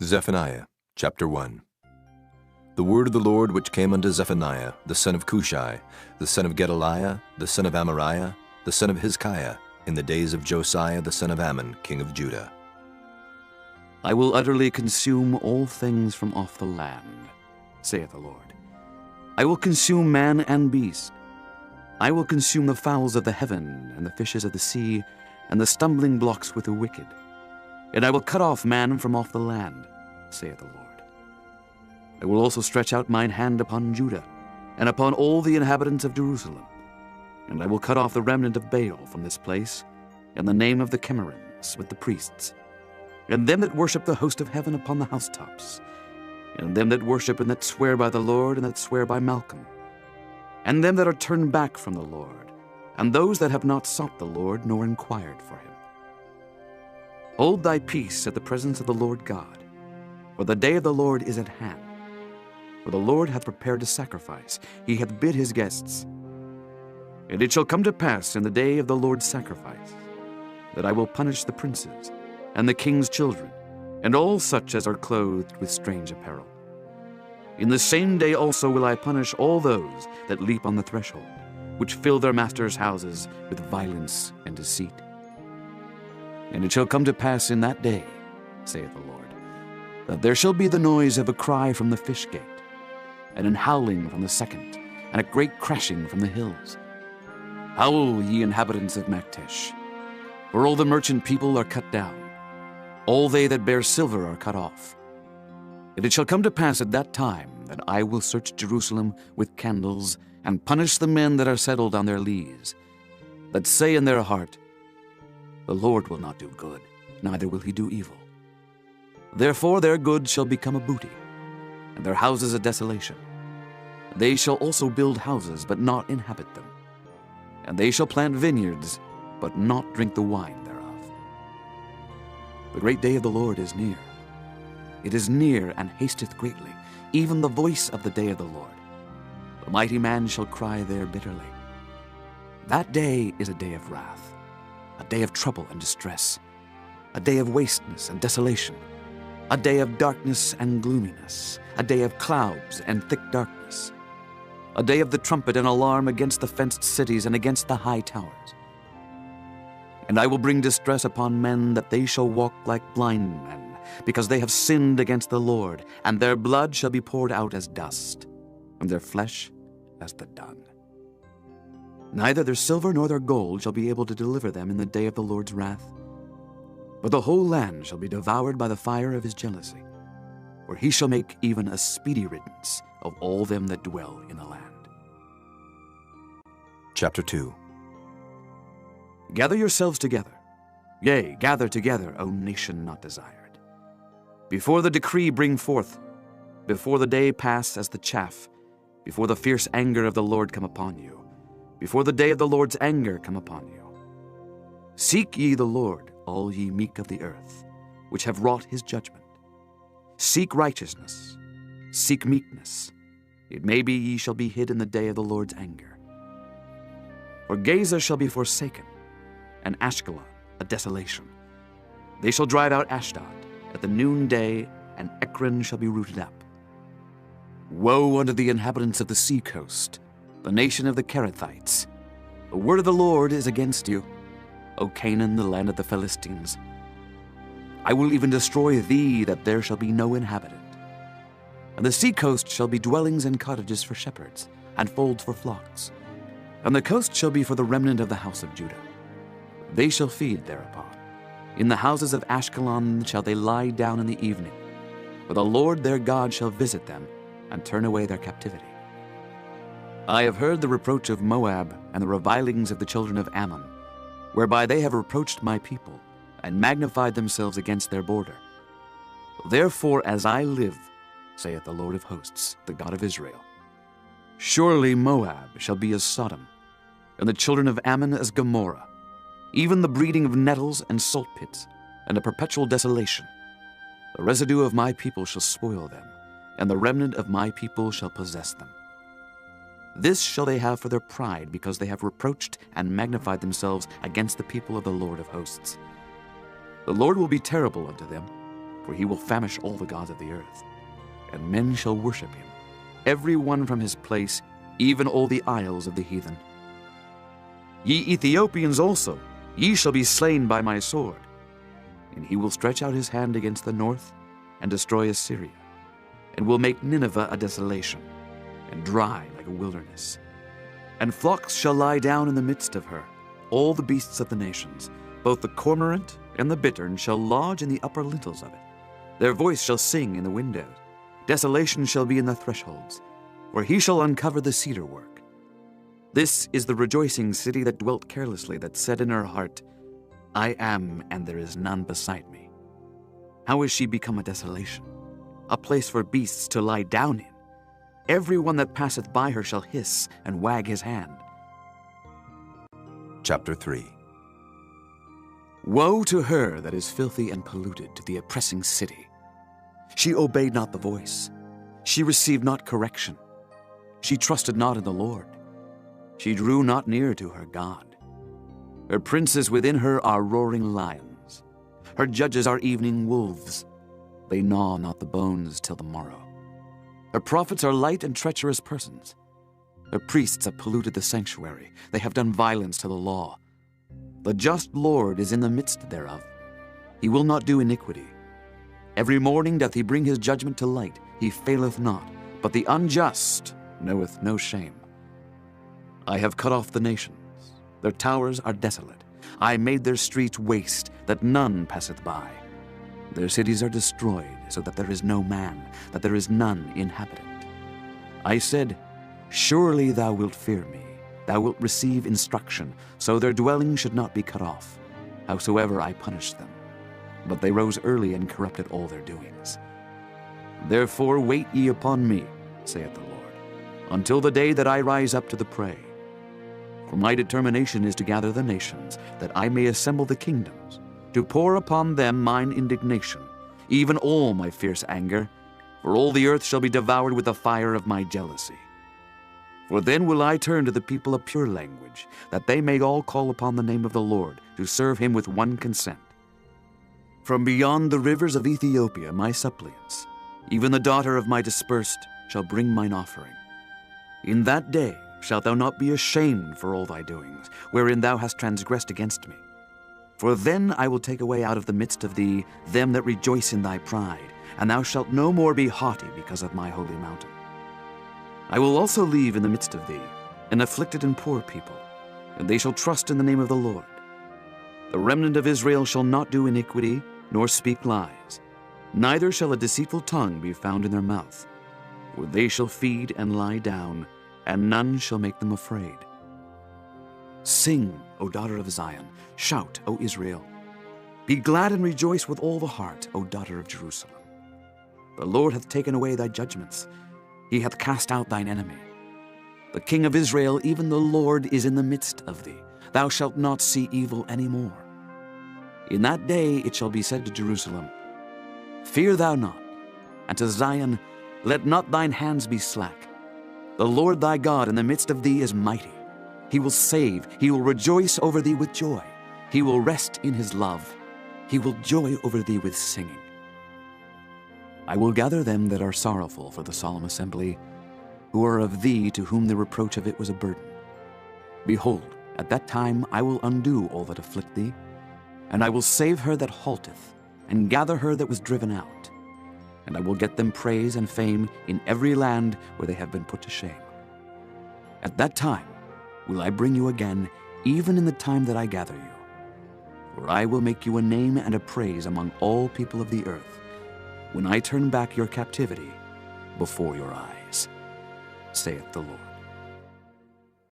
Zephaniah chapter 1. The word of the Lord which came unto Zephaniah, the son of Cushi, the son of Gedaliah, the son of Amariah, the son of Hezekiah, in the days of Josiah the son of Ammon, king of Judah. I will utterly consume all things from off the land, saith the Lord. I will consume man and beast. I will consume the fowls of the heaven, and the fishes of the sea, and the stumbling blocks with the wicked. And I will cut off man from off the land, saith the Lord. I will also stretch out mine hand upon Judah, and upon all the inhabitants of Jerusalem. And I will cut off the remnant of Baal from this place, in the name of the Chemarims with the priests, and them that worship the host of heaven upon the housetops, and them that worship and that swear by the Lord and that swear by Malcolm, and them that are turned back from the Lord, and those that have not sought the Lord nor inquired for him. Hold thy peace at the presence of the Lord God, for the day of the Lord is at hand. For the Lord hath prepared a sacrifice, he hath bid his guests. And it shall come to pass in the day of the Lord's sacrifice, that I will punish the princes, and the king's children, and all such as are clothed with strange apparel. In the same day also will I punish all those that leap on the threshold, which fill their masters' houses with violence and deceit. And it shall come to pass in that day, saith the Lord, that there shall be the noise of a cry from the fish gate, and an howling from the second, and a great crashing from the hills. Howl, ye inhabitants of Maktesh, for all the merchant people are cut down, all they that bear silver are cut off. And it shall come to pass at that time that I will search Jerusalem with candles, and punish the men that are settled on their lees, that say in their heart, the Lord will not do good, neither will he do evil. Therefore their goods shall become a booty, and their houses a desolation. They shall also build houses, but not inhabit them. And they shall plant vineyards, but not drink the wine thereof. The great day of the Lord is near. It is near and hasteth greatly, even the voice of the day of the Lord. The mighty man shall cry there bitterly. That day is a day of wrath, a day of trouble and distress, a day of wasteness and desolation, a day of darkness and gloominess, a day of clouds and thick darkness, a day of the trumpet and alarm against the fenced cities and against the high towers. And I will bring distress upon men, that they shall walk like blind men, because they have sinned against the Lord, and their blood shall be poured out as dust, and their flesh as the dung. Neither their silver nor their gold shall be able to deliver them in the day of the Lord's wrath. But the whole land shall be devoured by the fire of his jealousy, for he shall make even a speedy riddance of all them that dwell in the land. Chapter 2. Gather yourselves together, yea, gather together, O nation not desired. Before the decree bring forth, before the day pass as the chaff, before the fierce anger of the Lord come upon you, before the day of the Lord's anger come upon you. Seek ye the Lord, all ye meek of the earth, which have wrought his judgment. Seek righteousness, seek meekness. It may be ye shall be hid in the day of the Lord's anger. For Gaza shall be forsaken, and Ashkelon a desolation. They shall drive out Ashdod at the noonday, and Ekron shall be rooted up. Woe unto the inhabitants of the sea coast, the nation of the Kerethites. The word of the Lord is against you, O Canaan, the land of the Philistines. I will even destroy thee, that there shall be no inhabitant. And the sea coast shall be dwellings and cottages for shepherds, and folds for flocks. And the coast shall be for the remnant of the house of Judah. They shall feed thereupon. In the houses of Ashkelon shall they lie down in the evening, for the Lord their God shall visit them, and turn away their captivity. I have heard the reproach of Moab, and the revilings of the children of Ammon, whereby they have reproached my people, and magnified themselves against their border. Therefore, as I live, saith the Lord of hosts, the God of Israel, surely Moab shall be as Sodom, and the children of Ammon as Gomorrah, even the breeding of nettles and salt pits, and a perpetual desolation. The residue of my people shall spoil them, and the remnant of my people shall possess them. This shall they have for their pride, because they have reproached and magnified themselves against the people of the Lord of hosts. The Lord will be terrible unto them, for he will famish all the gods of the earth, and men shall worship him, every one from his place, even all the isles of the heathen. Ye Ethiopians also, ye shall be slain by my sword. And he will stretch out his hand against the north, and destroy Assyria, and will make Nineveh a desolation, and dry like a wilderness. And flocks shall lie down in the midst of her, all the beasts of the nations, both the cormorant and the bittern shall lodge in the upper lintels of it. Their voice shall sing in the windows. Desolation shall be in the thresholds, where he shall uncover the cedar work. This is the rejoicing city that dwelt carelessly, that said in her heart, I am, and there is none beside me. How is she become a desolation, a place for beasts to lie down in? Every one that passeth by her shall hiss and wag his hand. Chapter 3. Woe to her that is filthy and polluted, to the oppressing city. She obeyed not the voice. She received not correction. She trusted not in the Lord. She drew not near to her God. Her princes within her are roaring lions. Her judges are evening wolves. They gnaw not the bones till the morrow. Her prophets are light and treacherous persons. Her priests have polluted the sanctuary. They have done violence to the law. The just Lord is in the midst thereof. He will not do iniquity. Every morning doth he bring his judgment to light. He faileth not, but the unjust knoweth no shame. I have cut off the nations. Their towers are desolate. I made their streets waste, that none passeth by. Their cities are destroyed, so that there is no man, that there is none inhabitant. I said, Surely thou wilt fear me. Thou wilt receive instruction, so their dwelling should not be cut off, howsoever I punished them. But they rose early and corrupted all their doings. Therefore wait ye upon me, saith the Lord, until the day that I rise up to the prey. For my determination is to gather the nations, that I may assemble the kingdoms, to pour upon them mine indignation, even all my fierce anger, for all the earth shall be devoured with the fire of my jealousy. For then will I turn to the people a pure language, that they may all call upon the name of the Lord, to serve him with one consent. From beyond the rivers of Ethiopia my suppliants, even the daughter of my dispersed, shall bring mine offering. In that day shalt thou not be ashamed for all thy doings, wherein thou hast transgressed against me. For then I will take away out of the midst of thee them that rejoice in thy pride, and thou shalt no more be haughty because of my holy mountain. I will also leave in the midst of thee an afflicted and poor people, and they shall trust in the name of the Lord. The remnant of Israel shall not do iniquity, nor speak lies, neither shall a deceitful tongue be found in their mouth. For they shall feed and lie down, and none shall make them afraid. Sing, O daughter of Zion, shout, O Israel. Be glad and rejoice with all the heart, O daughter of Jerusalem. The Lord hath taken away thy judgments. He hath cast out thine enemy. The King of Israel, even the Lord, is in the midst of thee. Thou shalt not see evil any more. In that day it shall be said to Jerusalem, Fear thou not, and to Zion, Let not thine hands be slack. The Lord thy God in the midst of thee is mighty. He will save, he will rejoice over thee with joy. He will rest in his love. He will joy over thee with singing. I will gather them that are sorrowful for the solemn assembly, who are of thee, to whom the reproach of it was a burden. Behold, at that time I will undo all that afflict thee, and I will save her that halteth, and gather her that was driven out. And I will get them praise and fame in every land where they have been put to shame. At that time will I bring you again, even in the time that I gather you. For I will make you a name and a praise among all people of the earth, when I turn back your captivity before your eyes, saith the Lord.